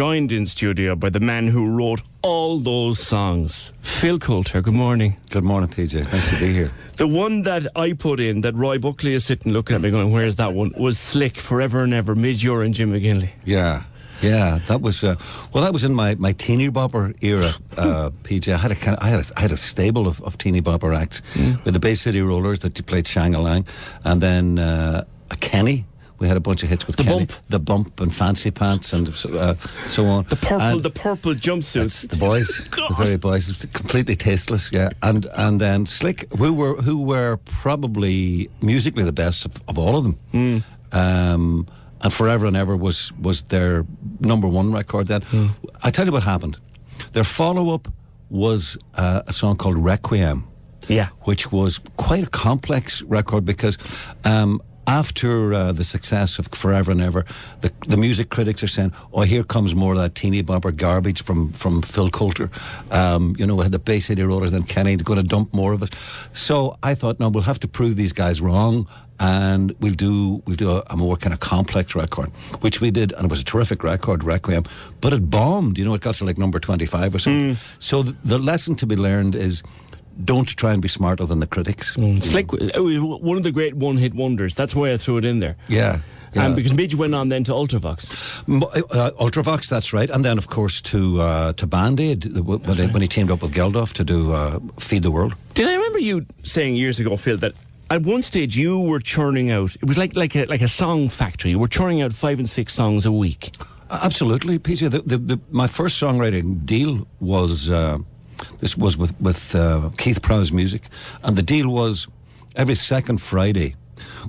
joined in studio by the man who wrote all those songs. Phil Coulter, good morning. Good morning, PJ. Nice to be here. The one that I put in, that Roy Buckley is sitting looking at me going, where's that one, was Slick, Forever and Ever, Mid-Ure and Jim McGinley. Yeah, that was that was in my teeny bopper era, PJ. I had a stable of teeny bopper acts with the Bay City Rollers that played Shang-a-Lang, and then a Kenny. We had a bunch of hits with Kenny. The Bump and Fancy Pants and so on. The purple jumpsuits. That's the boys, the very boys. It was completely tasteless, yeah. And then Slick, who were probably musically the best of all of them. And Forever and Ever was their number one record then. I tell you what happened. Their follow-up was a song called Requiem, which was quite a complex record because after the success of Forever and Ever, the music critics are saying, oh, here comes more of that teeny bopper garbage from Phil Coulter. We had the Bay City Rollers, then Kenny, going to dump more of it. So I thought, no, we'll have to prove these guys wrong, and we'll do a more kind of complex record, which we did, and it was a terrific record, Requiem, but it bombed. It got to like number 25 or something. So the lesson to be learned is, don't try and be smarter than the critics. Slick, one of the great one-hit wonders. That's why I threw it in there. Yeah. Because Midge went on then to Ultravox. Ultravox, that's right. And then, of course, to Band-Aid, when he teamed up with Geldof to do Feed the World. Did I remember you saying years ago, Phil, that at one stage you were churning out, it was like a song factory, you were churning out 5 and 6 songs a week? Absolutely, PJ. My first songwriting deal was... This was with Keith Prowse Music, and the deal was every second Friday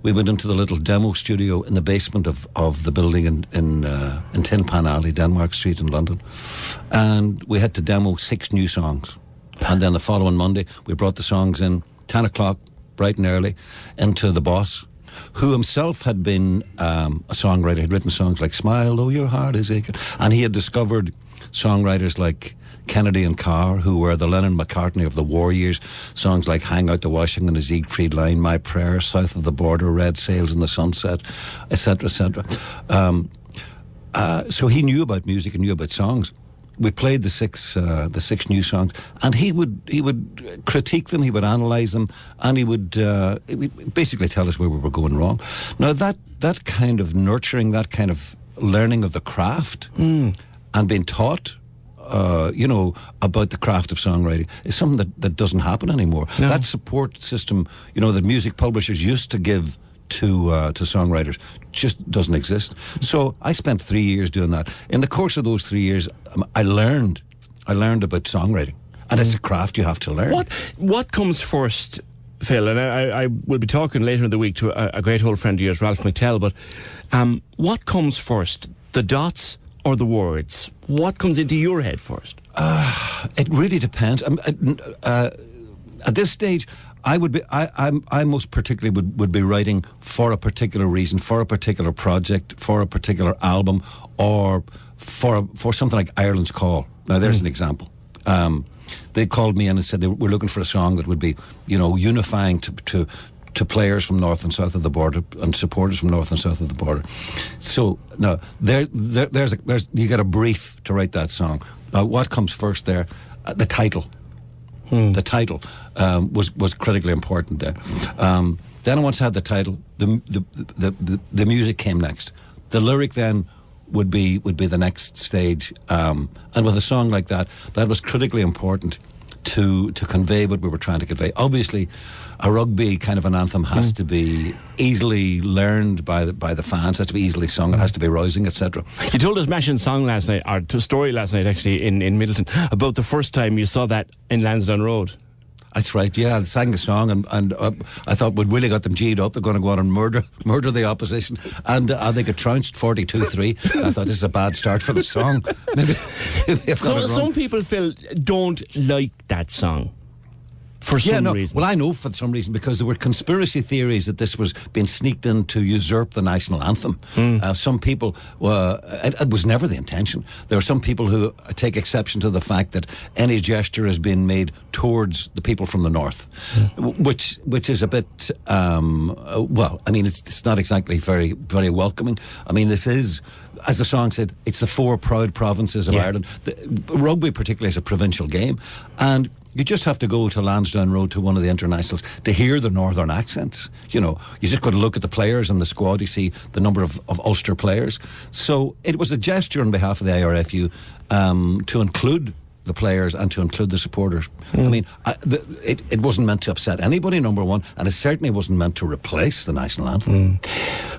we went into the little demo studio in the basement of the building in Tin Pan Alley, Denmark Street in London, and we had to demo 6 new songs. And then the following Monday we brought the songs in 10 o'clock, bright and early, into the boss, who himself had been a songwriter, had written songs like Smile Though Your Heart Is Aching, and he had discovered songwriters like Kennedy and Carr, who were the Lennon-McCartney of the war years, songs like Hang Out to Washington, the Siegfried Line, My Prayer, South of the Border, Red Sails in the Sunset, etc., etc. So he knew about music and knew about songs. We played the six new songs, and he would critique them, he would analyse them, and he would basically tell us where we were going wrong. Now that kind of nurturing, that kind of learning of the craft and being taught about the craft of songwriting is something that doesn't happen anymore. No. That support system, that music publishers used to give to songwriters just doesn't exist. So I spent 3 years doing that. In the course of those 3 years, I learned about songwriting, and it's a craft you have to learn. What comes first, Phil? And I will be talking later in the week to a great old friend of yours, Ralph McTell. But what comes first, the dots or the words? What comes into your head first? It really depends. At this stage, I most particularly would be writing for a particular reason, for a particular project, for a particular album, or for something like Ireland's Call. Now, there's an example. They called me in and said we're looking for a song that would be, unifying to players from north and south of the border and supporters from north and south of the border. So now there's you get a brief to write that song. Now what comes first there? The title. The title was critically important there. Then once I had the title, the music came next. The lyric then would be the next stage. And with a song like that was critically important to convey what we were trying to convey. Obviously, a rugby kind of an anthem has to be easily learned by the fans, has to be easily sung, it has to be rousing, etc. You told us smashing song last night, or story last night actually, in Middleton, about the first time you saw that in Lansdowne Road. That's right, yeah. I sang the song and I thought we'd really got them G'd up. They're going to go out and murder the opposition. And I think it trounced 42-3. I thought this is a bad start for the song. Maybe some people, Phil, don't like that song. for some reason. Well, I know for some reason, because there were conspiracy theories that this was being sneaked in to usurp the national anthem. Some people, it was never the intention. There are some people who take exception to the fact that any gesture has been made towards the people from the north, which is a bit, well, I mean, it's not exactly very, very welcoming. I mean, this is, as the song said, it's the 4 proud provinces of Ireland. Rugby particularly is a provincial game, and you just have to go to Lansdowne Road to one of the internationals to hear the northern accents. You know, you just got to look at the players and the squad. You see the number of Ulster players. So it was a gesture on behalf of the IRFU to include the players and to include the supporters. I mean, it wasn't meant to upset anybody, number one, and it certainly wasn't meant to replace the national anthem.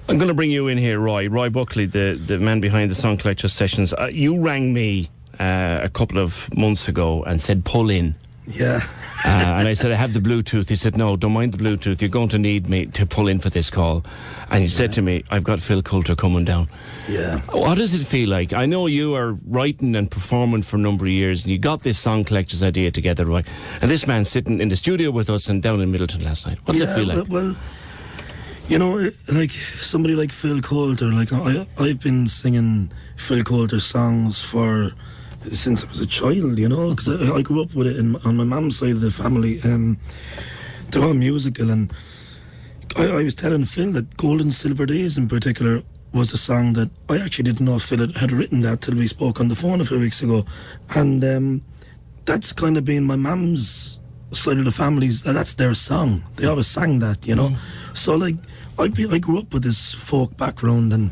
I'm going to bring you in here, Roy Buckley, the man behind the Song Collectors Sessions. You rang me a couple of months ago and said, pull in. Yeah. And I said, I have the Bluetooth. He said, no, don't mind the Bluetooth. You're going to need me to pull in for this call. And he said to me, I've got Phil Coulter coming down. Yeah. What does it feel like? I know you are writing and performing for a number of years, and you got this Song Collectors idea together, Roy. And this man's sitting in the studio with us and down in Middleton last night. What's it feel like? Well, you know, like somebody like Phil Coulter, like I've been singing Phil Coulter songs since I was a child, you know, because I grew up with it on my mum's side of the family. They're all musical, and I was telling Phil that Golden Silver Days in particular was a song that I actually didn't know Phil had written that till we spoke on the phone a few weeks ago. And that's kind of been my mum's side of the family's, that's their song. They always sang that, you know. So like I grew up with this folk background, and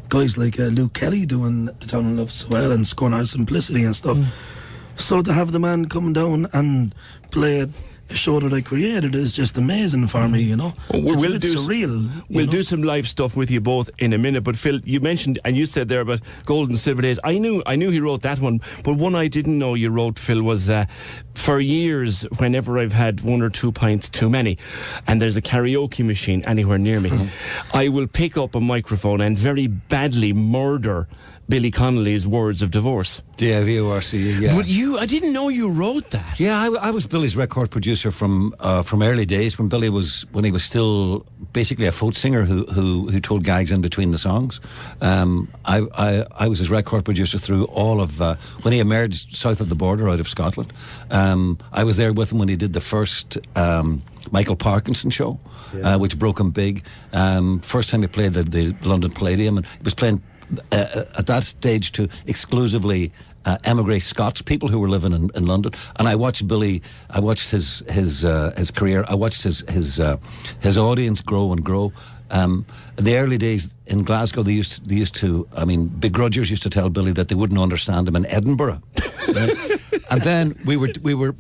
guys like Luke Kelly doing The Town of Love so well, and Scorn Not, Simplicity and stuff. So to have the man come down and play a show that I created is just amazing for me, you know. It's a bit surreal. We'll do some live stuff with you both in a minute, but Phil, you mentioned, and you said there about Golden Silver Days. I knew he wrote that one, but one I didn't know you wrote, Phil, was for years, whenever I've had 1 or 2 pints too many, and there's a karaoke machine anywhere near me, I will pick up a microphone and very badly murder Billy Connolly's Words of Divorce. DIVORC, yeah. But I didn't know you wrote that. Yeah, I was Billy's record producer from early days, when he was still basically a folk singer who told gags in between the songs. I was his record producer through all of when he emerged south of the border out of Scotland. I was there with him when he did the first Michael Parkinson show, which broke him big. First time he played the London Palladium, and he was playing at that stage to exclusively emigre Scots, people who were living in London. And I watched Billy. I watched his career. I watched his audience grow and grow. In the early days in Glasgow, they used to. I mean, begrudgers used to tell Billy that they wouldn't understand him in Edinburgh. Right? And then we were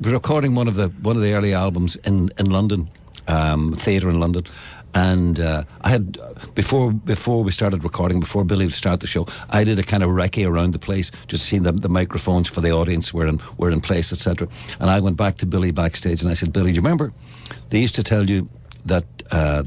recording one of the early albums in London, theatre in London. And I had before we started recording, before Billy would start the show, I did a kind of recce around the place, just seeing the microphones for the audience were in place, etc. And I went back to Billy backstage and I said, Billy, do you remember they used to tell you that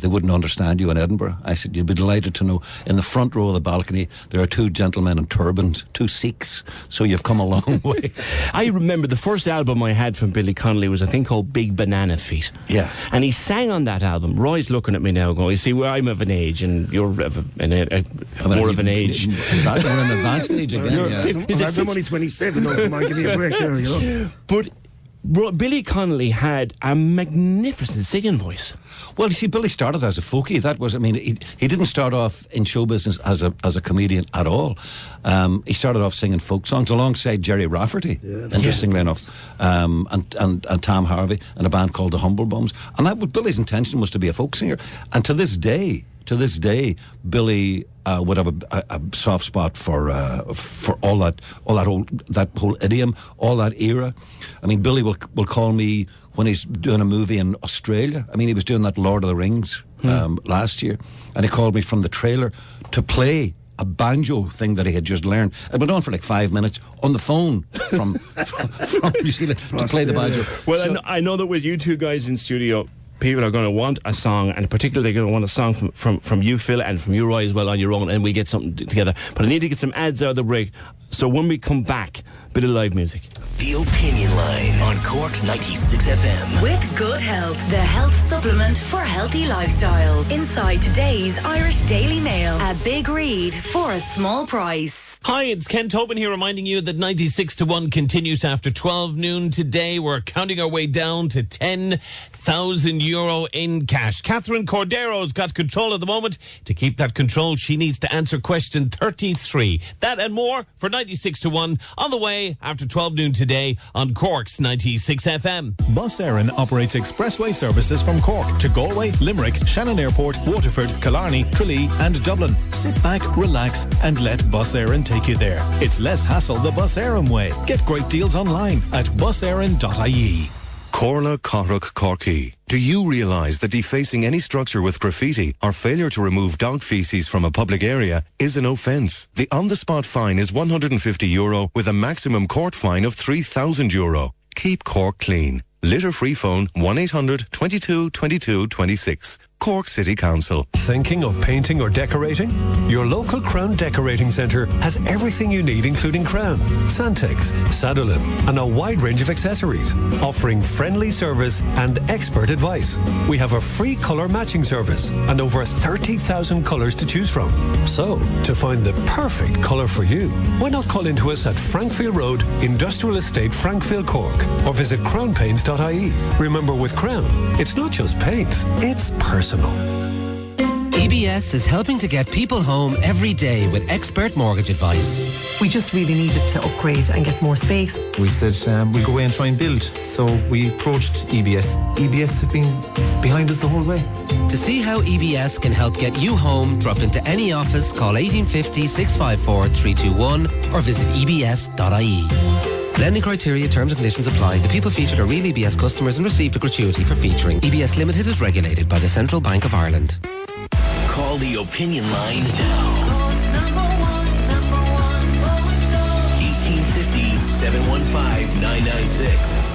they wouldn't understand you in Edinburgh? I said, you'd be delighted to know, in the front row of the balcony there are 2 gentlemen in turbans, 2 Sikhs, so you've come a long way. I remember the first album I had from Billy Connolly was a thing called Big Banana Feet. Yeah. And he sang on that album. Roy's looking at me now going, you see, well, I'm of an age and you're more of an age. We're in an advanced age again. I'm only 27, I might give you a break here, you know. But Billy Connolly had a magnificent singing voice. Well, you see, Billy started as a folkie. That was, I mean, he didn't start off in show business as a comedian at all. He started off singing folk songs alongside Jerry Rafferty, interestingly enough, and Tom Harvey, and a band called the Humble Bums. And Billy's intention was to be a folk singer. And to this day, Billy would have a soft spot for all that whole idiom, all that era. I mean, Billy will call me when he's doing a movie in Australia. I mean, he was doing that Lord of the Rings last year, and he called me from the trailer to play a banjo thing that he had just learned. It went on for like 5 minutes on the phone from New Zealand to play the banjo. Well, so, I know that with you 2 guys in studio, people are going to want a song, and particularly they're going to want a song from you, Phil, and from you, Roy, as well, on your own, and we'll get something together. But I need to get some ads out of the break. So when we come back, a bit of live music. The Opinion Line on Cork's 96 FM. With Good Health, the health supplement for healthy lifestyles. Inside today's Irish Daily Mail, a big read for a small price. Hi, it's Ken Tobin here reminding you that 96 to 1 continues after 12 noon today. We're counting our way down to €10,000 in cash. Catherine Cordero's got control at the moment. To keep that control, she needs to answer question 33. That and more for 96 to 1 on the way after 12 noon today on Cork's 96 FM. Bus Éireann operates expressway services from Cork to Galway, Limerick, Shannon Airport, Waterford, Killarney, Tralee and Dublin. Sit back, relax and let Bus Éireann take you there. It's less hassle the Bus Éireann way. Get great deals online at buséireann.ie. Corla Cork Corky. Do you realise that defacing any structure with graffiti or failure to remove dog faeces from a public area is an offence? The on-the-spot fine is €150 with a maximum court fine of €3,000. Keep Cork clean. Litter-free phone 1-800 22 22 26. Cork City Council. Thinking of painting or decorating? Your local Crown Decorating Centre has everything you need, including Crown, Santex, Sadolin and a wide range of accessories, offering friendly service and expert advice. We have a free colour matching service and over 30,000 colours to choose from. So, to find the perfect colour for you, why not call into us at Frankfield Road, Industrial Estate, Frankfield, Cork, or visit crownpaints.ie. Remember, with Crown, it's not just paint, it's personal. EBS is helping to get people home every day with expert mortgage advice. We just really needed to upgrade and get more space. We said we'll go away and try and build. So we approached EBS. EBS have been behind us the whole way. To see how EBS can help get you home, drop into any office, call 1850 654 321 or visit ebs.ie. Lending criteria, terms and conditions apply. The people featured are real EBS customers and received a gratuity for featuring. EBS Limited is regulated by the Central Bank of Ireland. Call the Opinion Line now. 1850 715 996.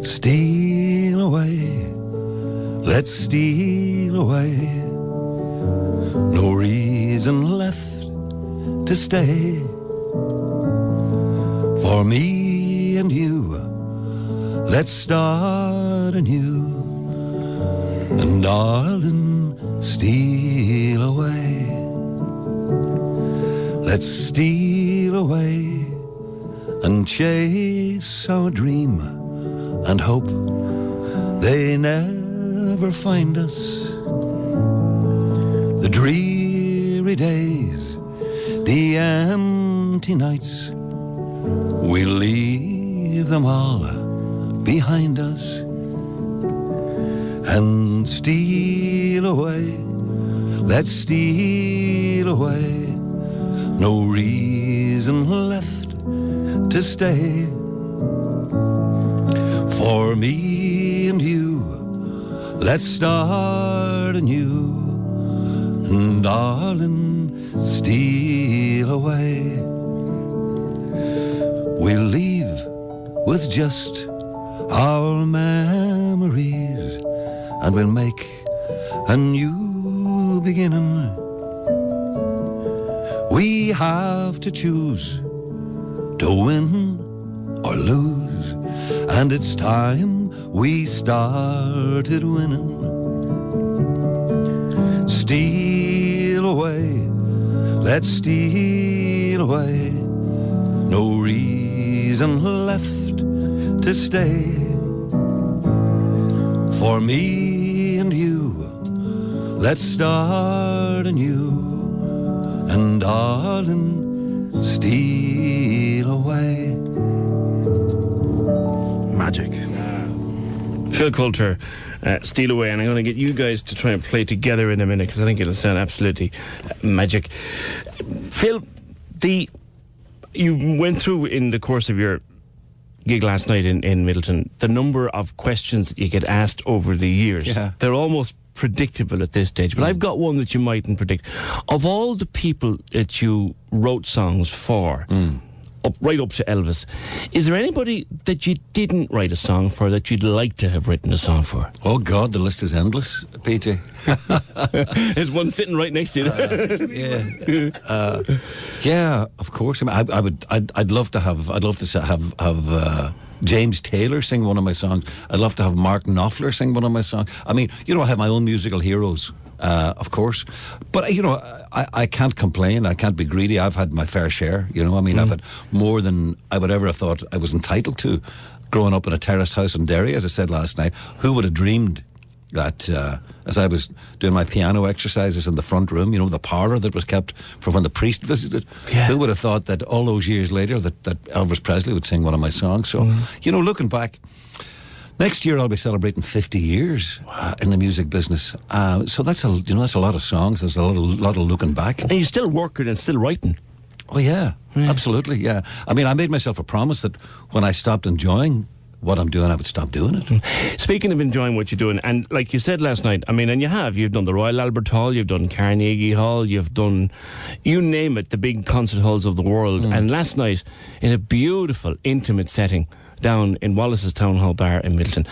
Steal away, let's steal away. No reason left to stay. For me and you, let's start anew. And darling, steal away. Let's steal away and chase our dream and hope they never find us. The dreary days, the empty nights, we'll leave them all behind us and steal away. Let's steal away. No reason left to stay. For me and you, let's start anew. And darling, steal away. We'll leave with just our memories, and we'll make a new beginning. We have to choose to win or lose, and it's time we started winning. Steal away, let's steal away. No reason left to stay. For me and you, let's start anew. And darling, steal away. Magic. Phil Coulter, Steal Away, and I'm going to get you guys to try and play together in a minute because I think it'll sound absolutely magic. Phil, you went through in the course of your gig last night in Middleton, the number of questions that you get asked over the years, they're almost predictable at this stage. But I've got one that you mightn't predict. Of all the people that you wrote songs for, right up to Elvis, is there anybody that you didn't write a song for that you'd like to have written a song for? Oh God, the list is endless, PJ. There's one sitting right next to you. Yeah, of course. I mean, I'd love to have James Taylor sing one of my songs. I'd love to have Mark Knopfler sing one of my songs. I mean, I have my own musical heroes. Of course. But, I can't complain. I can't be greedy. I've had my fair share, I mean, I've had more than I would ever have thought I was entitled to growing up in a terraced house in Derry, as I said last night. Who would have dreamed that as I was doing my piano exercises in the front room, the parlour that was kept for when the priest visited, who would have thought that all those years later that Elvis Presley would sing one of my songs? So, looking back, next year I'll be celebrating 50 years in the music business. So that's a lot of songs. There's a lot of looking back. And you're still working and still writing. Oh yeah, absolutely, yeah. I mean, I made myself a promise that when I stopped enjoying what I'm doing, I would stop doing it. Speaking of enjoying what you're doing, and like you said last night, I mean, and you've done the Royal Albert Hall, you've done Carnegie Hall, you've done, you name it, the big concert halls of the world. And last night, in a beautiful, intimate setting down in Wallace's Town Hall Bar in Middleton,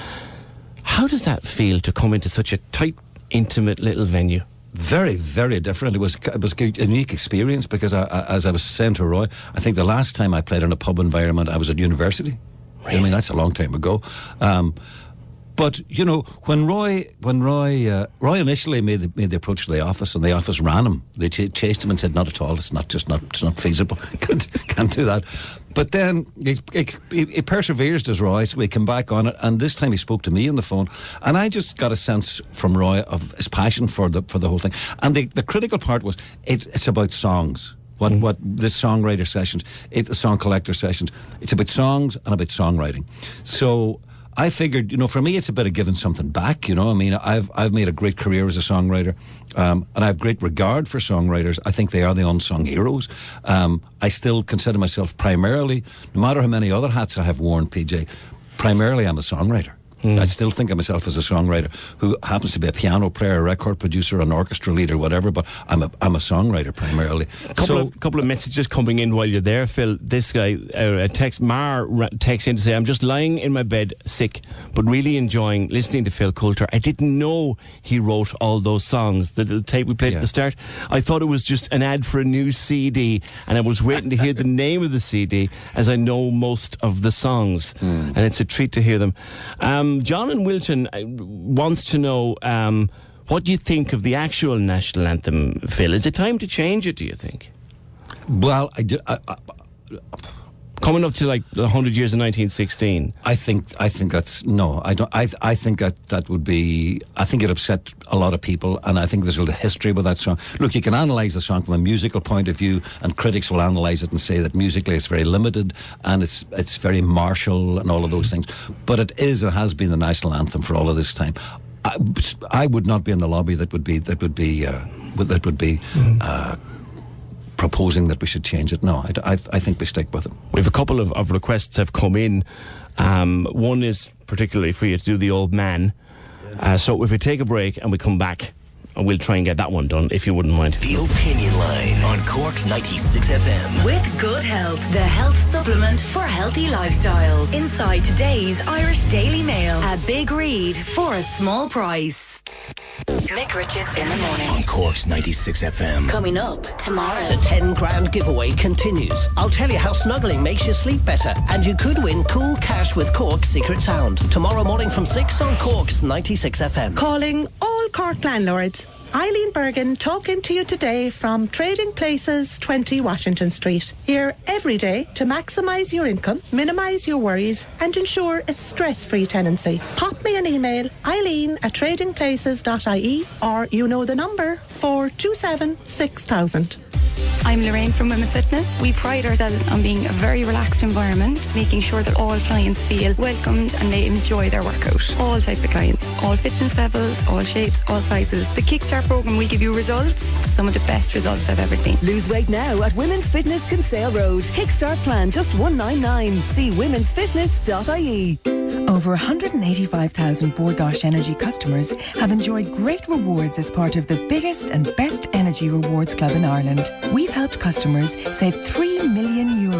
how does that feel to come into such a tight, intimate little venue? Very, very different. It was a unique experience because, as I was saying to Roy, I think the last time I played in a pub environment, I was at university. Really? I mean, that's a long time ago. But when Roy initially made the approach to the office, and the office ran him, they chased him and said, "Not at all. It's not feasible. Can't do that." But then he perseveres, does Roy. So we came back on it, and this time he spoke to me on the phone, and I just got a sense from Roy of his passion for the whole thing. And the critical part was it's about songs. What this songwriter sessions, the song collector sessions, it's about songs and about songwriting. So I figured, for me, it's a bit of giving something back. I mean, I've made a great career as a songwriter, and I have great regard for songwriters. I think they are the unsung heroes. I still consider myself primarily, no matter how many other hats I have worn, PJ, primarily I'm a songwriter. I still think of myself as a songwriter who happens to be a piano player, a record producer, an orchestra leader, whatever, but I'm a songwriter primarily. Couple of messages coming in while you're there, Phil. This guy, texts in to say, "I'm just lying in my bed sick, but really enjoying listening to Phil Coulter. I didn't know he wrote all those songs, the little tape we played at the start. I thought it was just an ad for a new CD, and I was waiting to hear the name of the CD, as I know most of the songs, and it's a treat to hear them." John in Wilton wants to know what do you think of the actual national anthem, Phil? Is it time to change it, do you think? Well, I do. Coming up to like 100 years in 1916. I think that's no. I don't. I think that would be. I think it upset a lot of people, and I think there's a little history with that song. Look, you can analyse the song from a musical point of view, and critics will analyse it and say that musically it's very limited and it's very martial and all of those things. But it is and has been the national anthem for all of this time. I would not be in the lobby that would be proposing that we should change it. No, I think we stick with it. We have a couple of requests have come in. One is particularly for you to do the old man. So if we take a break and we come back, we'll try and get that one done, if you wouldn't mind. The Opinion Line on Cork's 96 FM. With Good Health, the health supplement for healthy lifestyles. Inside today's Irish Daily Mail. A big read for a small price. Mick Richards in the morning. On Cork's 96 FM. Coming up tomorrow. The 10 grand giveaway continues. I'll tell you how snuggling makes you sleep better, and you could win cool cash with Cork's Secret Sound. Tomorrow morning from 6 on Cork's 96 FM. Calling all Cork landlords. Eileen Bergen talking to you today from Trading Places 20 Washington Street. Here every day to maximise your income, minimise your worries and ensure a stress-free tenancy. Pop me an email, eileen@tradingplaces.ie, or you know the number, 427 6000. I'm Lorraine from Women's Fitness. We pride ourselves on being a very relaxed environment, making sure that all clients feel welcomed and they enjoy their workout. All types of clients, all fitness levels, all shapes, all sizes. The Kickstart program will give you results, some of the best results I've ever seen. Lose weight now at Women's Fitness Kinsale Road. Kickstart plan just $199. See womensfitness.ie. Over 185,000 Bord Gáis Energy customers have enjoyed great rewards as part of the biggest and best energy rewards club in Ireland. We've helped customers save €3 million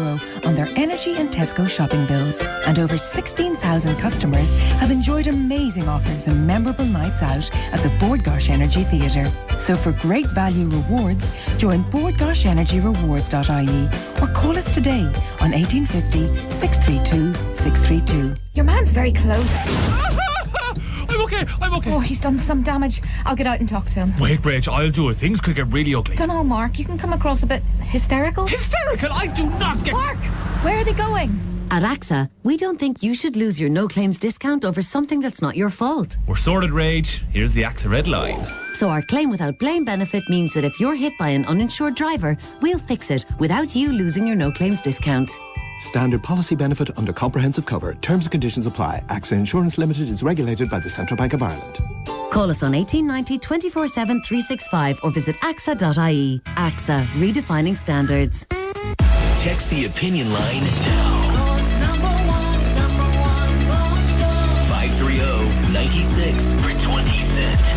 on their energy and Tesco shopping bills. And over 16,000 customers have enjoyed amazing offers and memorable nights out at the Bord Gáis Energy Theatre. So for great value rewards, join bordgaishenergyrewards.ie or call us today on 1850 632 632. Your man's very close. I'm okay. Oh, he's done some damage. I'll get out and talk to him. Wait, Rach, I'll do it. Things could get really ugly. Dunno, Mark. You can come across a bit hysterical. Hysterical? I do not get... Mark, where are they going? At AXA, we don't think you should lose your no-claims discount over something that's not your fault. We're sorted, Rach. Here's the AXA red line. So our claim without blame benefit means that if you're hit by an uninsured driver, we'll fix it without you losing your no-claims discount. Standard policy benefit under comprehensive cover. Terms and conditions apply. AXA Insurance Limited is regulated by the Central Bank of Ireland. Call us on 1890 247 365 or visit axa.ie. AXA, redefining standards. Text the opinion line now. 530-96 for 20 cents.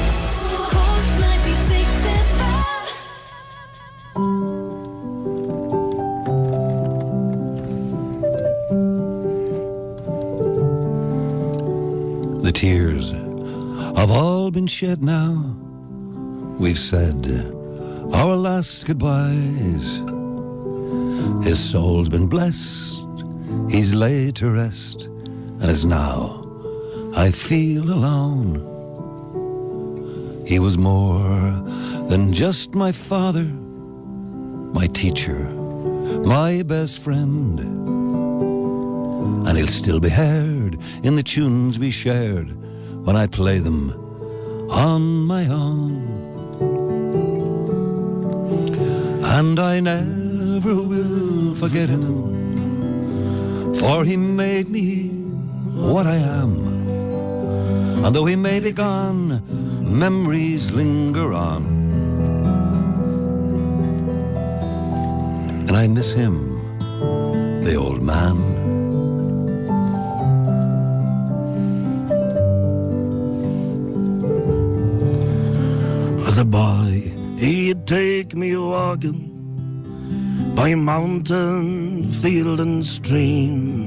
The tears have all been shed now. We've said our last goodbyes. His soul's been blessed. He's laid to rest. And as now I feel alone. He was more than just my father, my teacher, my best friend. And he'll still be heard in the tunes we shared when I play them on my own. And I never will forget him, for he made me what I am. And though he may be gone, memories linger on. And I miss him, the old man. As a boy, he'd take me walking by mountain, field and stream.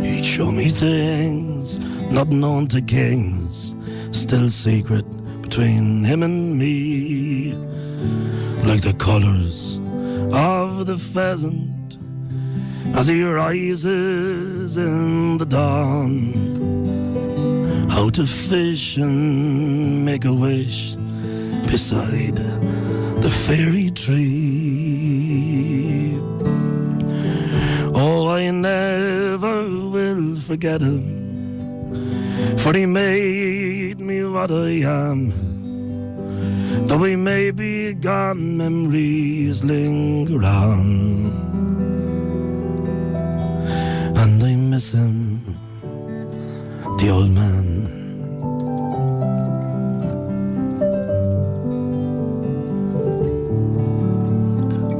He'd show me things not known to kings, still secret between him and me. Like the colours of the pheasant as he rises in the dawn. How to fish and make a wish beside the fairy tree. Oh, I never will forget him, for he made me what I am. Though he may be gone, memories linger on. And I miss him, the old man.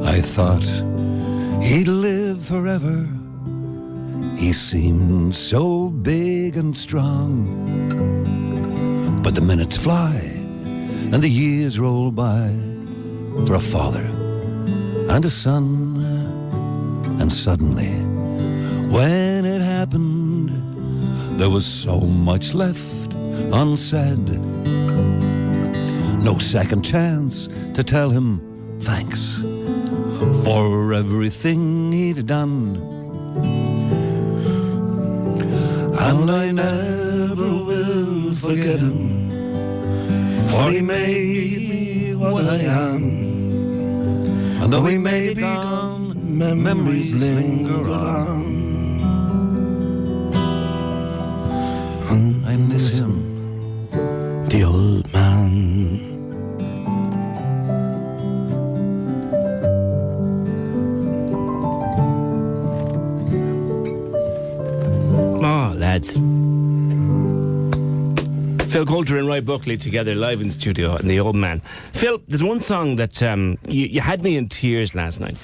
I thought he'd live forever. He seemed so big and strong. But the minutes fly and the years roll by for a father and a son. And suddenly, when it happened, there was so much left unsaid. No second chance to tell him thanks for everything he'd done. And I never will forget him, for he made me what I am. And though he may be gone, memories linger on. And I miss him, the old man. lads. Phil Coulter and Roy Buckley together live in studio, and the old man. Phil, there's one song that you had me in tears last night,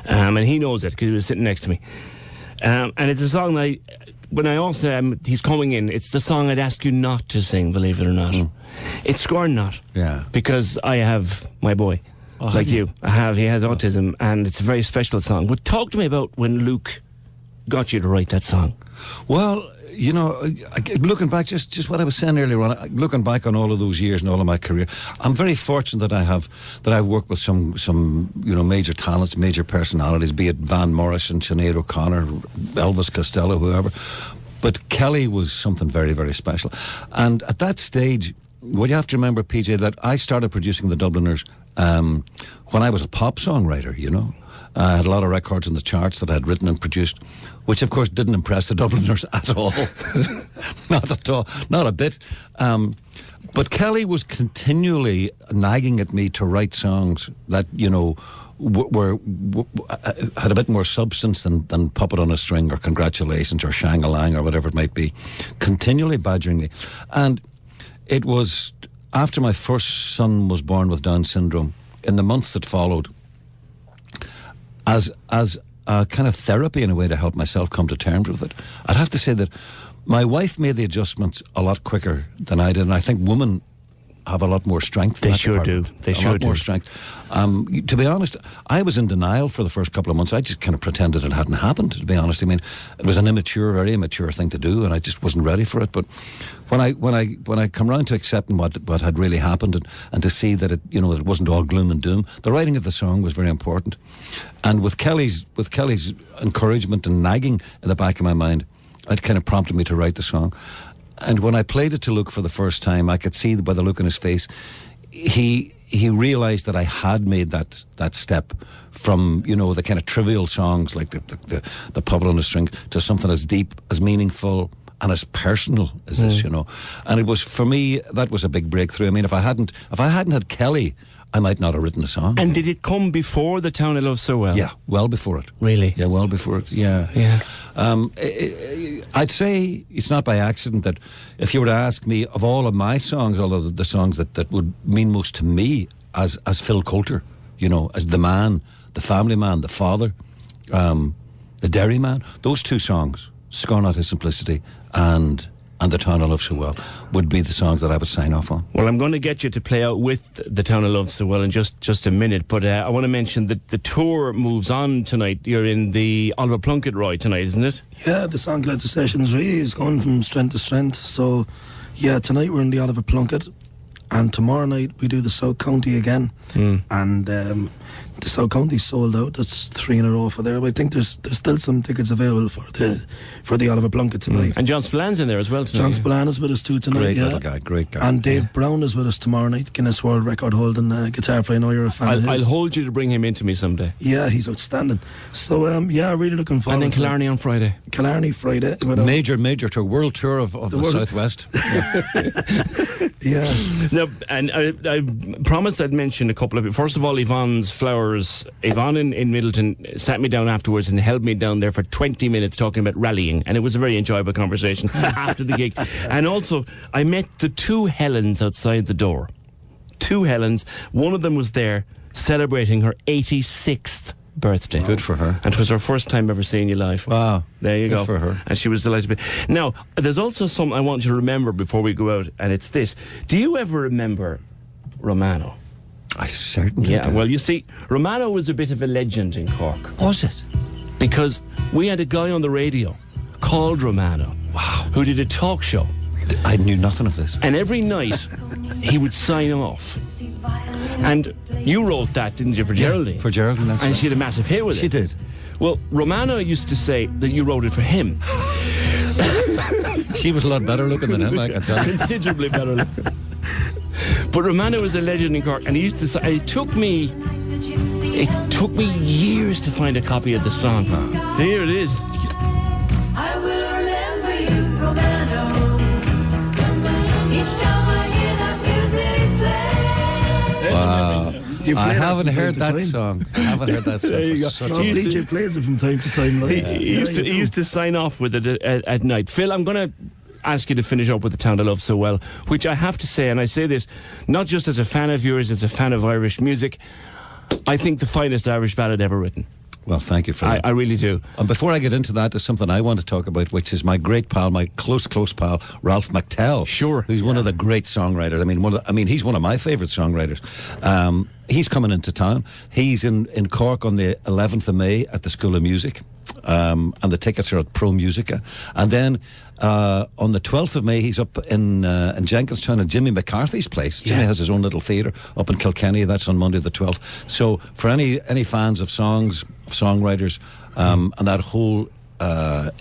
and he knows it because he was sitting next to me. And it's a song that when I asked he's coming in, it's the song I'd ask you not to sing, believe it or not. It's Scorn Not. Yeah. Because I have my boy, like you. I have. He has autism, and it's a very special song. But talk to me about when Luke got you to write that song. Well, you know, looking back, just what I was saying earlier on, looking back on all of those years and all of my career, I'm very fortunate that I've worked with some major talents, major personalities, be it Van Morrison, Sinead O'Connor, Elvis Costello, whoever. But Kelly was something very, very special. And at that stage, what you have to remember, PJ, that I started producing the Dubliners when I was a pop songwriter, you know. I had a lot of records in the charts that I had written and produced, which of course didn't impress the Dubliners at all. Not at all, not a bit. But Kelly was continually nagging at me to write songs that, you know, had a bit more substance than Puppet on a String or Congratulations or Shang-a-Lang or whatever it might be, continually badgering me. And it was after my first son was born with Down syndrome, in the months that followed, as a kind of therapy in a way to help myself come to terms with it, I'd have to say that my wife made the adjustments a lot quicker than I did, and I think women have a lot more strength. They sure do. They sure do. A lot more strength. To be honest, I was in denial for the first couple of months. I just kind of pretended it hadn't happened, to be honest. I mean, it was an very immature thing to do, and I just wasn't ready for it. But when I come round to accepting what had really happened and to see that it wasn't all gloom and doom, the writing of the song was very important. And with Kelly's encouragement and nagging in the back of my mind, it kind of prompted me to write the song. And when I played it to Luke for the first time, I could see by the look in his face, he realised that I had made that step from, you know, the kind of trivial songs like the Puppet on a String to something as deep, as meaningful and as personal as this, you know. And it was, for me, that was a big breakthrough. I mean, if I hadn't had Kelly, I might not have written a song. And did it come before The Town I Love So Well? Yeah, well before it. Really? Yeah, well before it, yeah. Yeah. I'd say it's not by accident that if you were to ask me of all of my songs, all of the songs that would mean most to me as Phil Coulter, you know, as the man, the family man, the father, the dairy man, those two songs, Scorn Not His Simplicity and The Town I Love So Well, would be the songs that I would sign off on. Well, I'm going to get you to play out with The Town I Love So Well in just a minute, but I want to mention that the tour moves on tonight. You're in the Oliver Plunkett, Roy, tonight, isn't it? Yeah, the Songwriting Sessions really is going from strength to strength. So, yeah, tonight we're in the Oliver Plunkett, and tomorrow night we do the South County again. And the South County's sold out. That's 3 in a row for there. But I think there's still some tickets available for the Oliver Plunkett tonight. And John Spillane's in there as well tonight. John Spillane is with us too tonight. Great little guy, great guy. And Dave Brown is with us tomorrow night. Guinness World Record holding guitar player. I know you're a fan of his. I'll hold you to bring him into me someday. Yeah, he's outstanding. So yeah, really looking forward. And then Killarney on Friday. Killarney Friday. Major tour, world tour of the Southwest. Yeah. No, and I promised I'd mention a couple of it. First of all, Yvonne's Flowers. Yvonne in Middleton sat me down afterwards and held me down there for 20 minutes talking about rallying, and it was a very enjoyable conversation after the gig. And also, I met the two Helens outside the door. Two Helens. One of them was there celebrating her 86th birthday. Good for her. And it was her first time ever seeing you live. Wow. There you go. Good for her. And she was delighted to be. Now, there's also something I want you to remember before we go out, and it's this. Do you ever remember Romano? I certainly do. Well, you see, Romano was a bit of a legend in Cork. Was it? Because we had a guy on the radio called Romano. Wow. Who did a talk show. I knew nothing of this. And every night he would sign off. And you wrote that, didn't you, for Geraldine? For Geraldine, that's And right. she had a massive hit with it. She did. Well, Romano used to say that you wrote it for him. She was a lot better looking than him, I can tell you. Considerably better looking. But Romano was a legend in Cork, and he used to say, it took me years to find a copy of the song. Here it is. I will remember you, Romano. Each time I hear that music play. Wow. I haven't heard that song. I haven't heard that song. There you go. PJ plays it from time to time. Like, He used to sign off with it at night. Phil, I'm going to ask you to finish up with The Town I Love So Well, which I have to say, and I say this not just as a fan of yours, as a fan of Irish music, I think the finest Irish ballad ever written. Well, thank you for that. I really do. And before I get into that, there's something I want to talk about, which is my great pal, my close pal, Ralph McTell. Sure. Who's one of the great songwriters. I mean, he's one of my favourite songwriters. He's coming into town. He's in Cork on the 11th of May at the School of Music. And the tickets are at Pro Musica. And then on the 12th of May, he's up in Jenkinstown at Jimmy McCarthy's place. Jimmy has his own little theatre up in Kilkenny. That's on Monday the 12th. So for any fans of songs, of songwriters, and that whole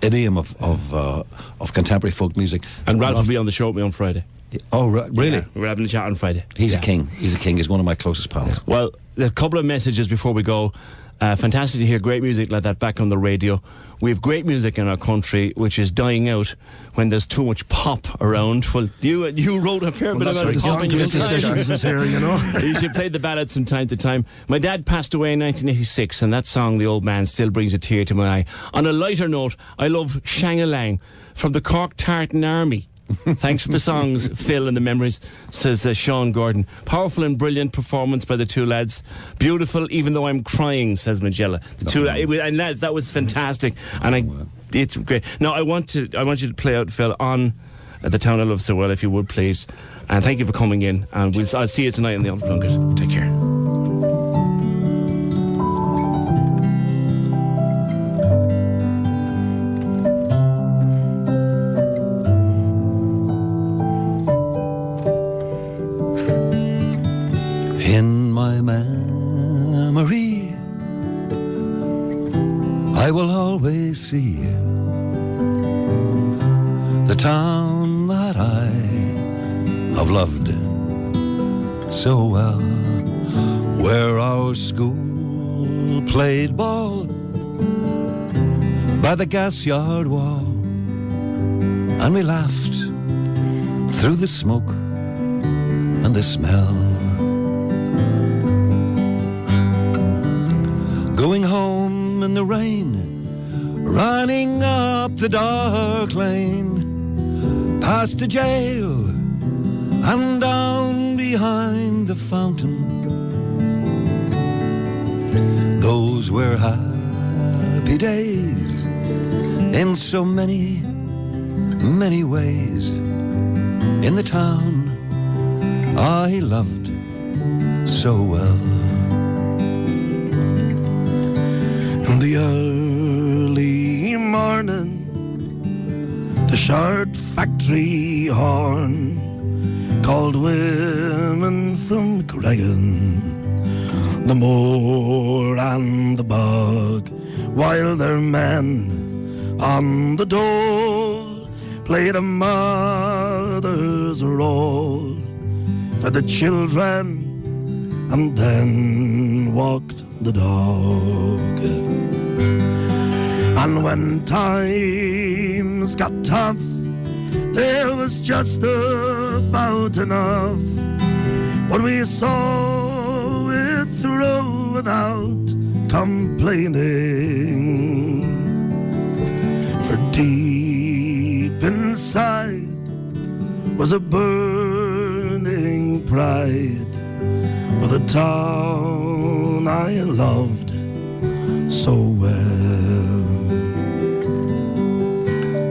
idiom of contemporary folk music. And Ralph will be on the show with me on Friday. Oh, really? Yeah, we're having a chat on Friday. He's a king. He's a king. He's one of my closest pals. Well, a couple of messages before we go. Fantastic to hear great music like that back on the radio. We have great music in our country which is dying out when there's too much pop around. Well, you wrote a fair bit about pop in your time. You should play the ballads from time to time. My dad passed away in 1986, and that song, The Old Man, still brings a tear to my eye. On a lighter note, I love Shang-a-Lang from the Cork Tartan Army. Thanks for the songs, Phil, and the memories, says Sean Gordon. Powerful and brilliant performance by the two lads. Beautiful, even though I'm crying, says Magella. And lads, that was fantastic, and it's great. Now I want you to play out, Phil, on The Town I Love So Well, if you would, please. And thank you for coming in. And I'll see you tonight in the Unpluggers. Take care. In my memory, I will always see the town that I have loved so well, where our school played ball by the gas yard wall, and we laughed through the smoke and the smell. Going home in the rain, running up the dark lane, past the jail and down behind the fountain. Those were happy days in so many, many ways. In the town I loved so well. In the early morning, the shard factory horn called women from Cregan, the moor and the bog, while their men on the dole played a mother's role for the children and then walked the dog. And when times got tough, there was just about enough, but we saw it through without complaining. For deep inside was a burning pride for the town I loved so well.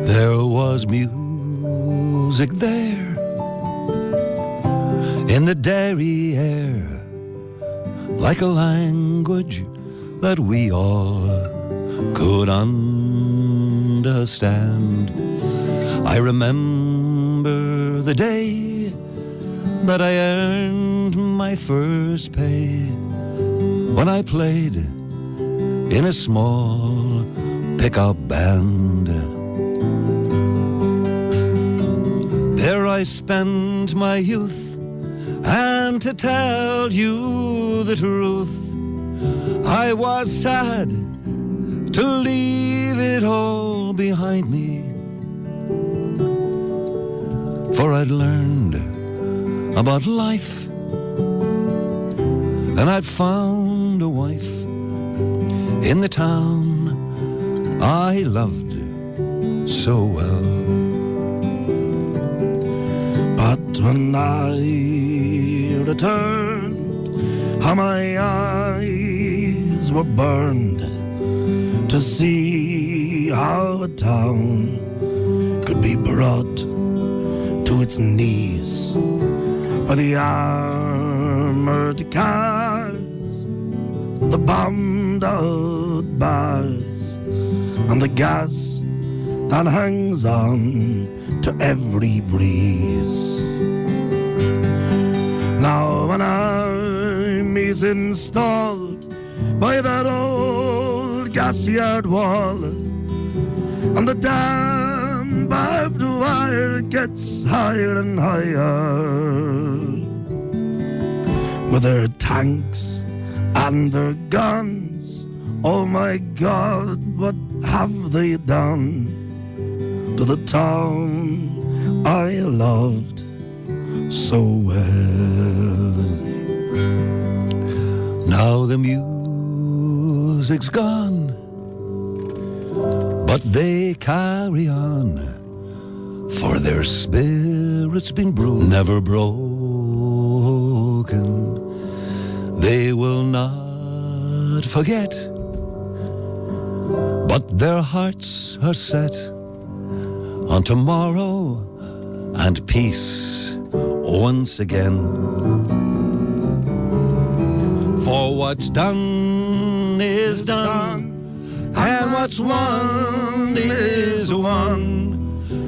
There was music there in the dairy air, like a language that we all could understand. I remember the day that I earned my first pay, when I played in a small pickup band. There I spent my youth, and to tell you the truth, I was sad to leave it all behind me, for I'd learned about life then I'd found a wife in the town I loved so well. But when I returned, how my eyes were burned to see how a town could be brought to its knees by the armored cars, the bombed out bars, and the gas that hangs on to every breeze. Now when I'm installed by that old gas yard wall, and the damn barbed wire gets higher and higher, with their tanks and their guns, oh my God, what have they done to the town I loved so well? Now the music's gone, but they carry on, for their spirit's been bruised, never broken. They will not forget, but their hearts are set on tomorrow and peace once again. For what's done is done, and what's won is won,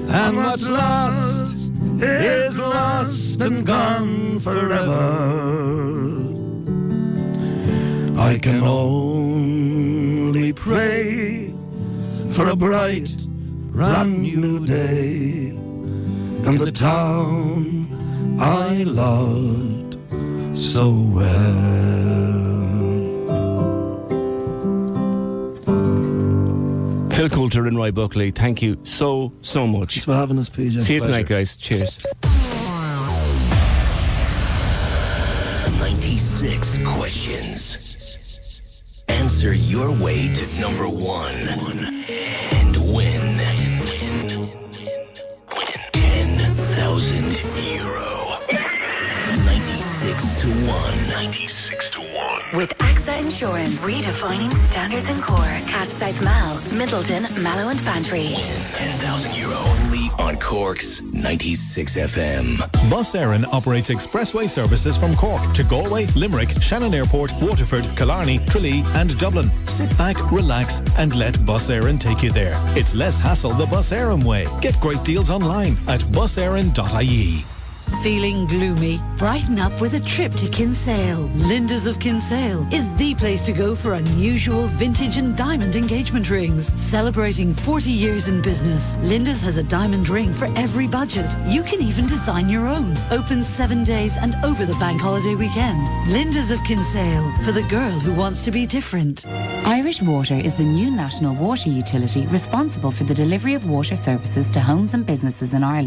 and what's lost is lost and gone forever. I can only pray for a bright, brand new day in the town I loved so well. Phil Coulter and Roy Buckley, thank you so much. Thanks for having us, PJ. See you tonight, guys. Cheers. 96 questions. Answer your way to number one and win 10,000 euro. 96 to 1. 96 to 1. With AXA Insurance, redefining standards in Cork. At South Mal, Middleton, Mallow and Bantry. Win 10,000 euro only on Cork's 96 FM. Bus Éireann operates expressway services from Cork to Galway, Limerick, Shannon Airport, Waterford, Killarney, Tralee and Dublin. Sit back, relax and let Bus Éireann take you there. It's less hassle the Bus Éireann way. Get great deals online at buséireann.ie. Feeling gloomy? Brighten up with a trip to Kinsale. Linda's of Kinsale is the place to go for unusual vintage and diamond engagement rings. Celebrating 40 years in business, Linda's has a diamond ring for every budget. You can even design your own. Open 7 days and over the bank holiday weekend. Linda's of Kinsale, for the girl who wants to be different. Irish Water is the new national water utility responsible for the delivery of water services to homes and businesses in Ireland.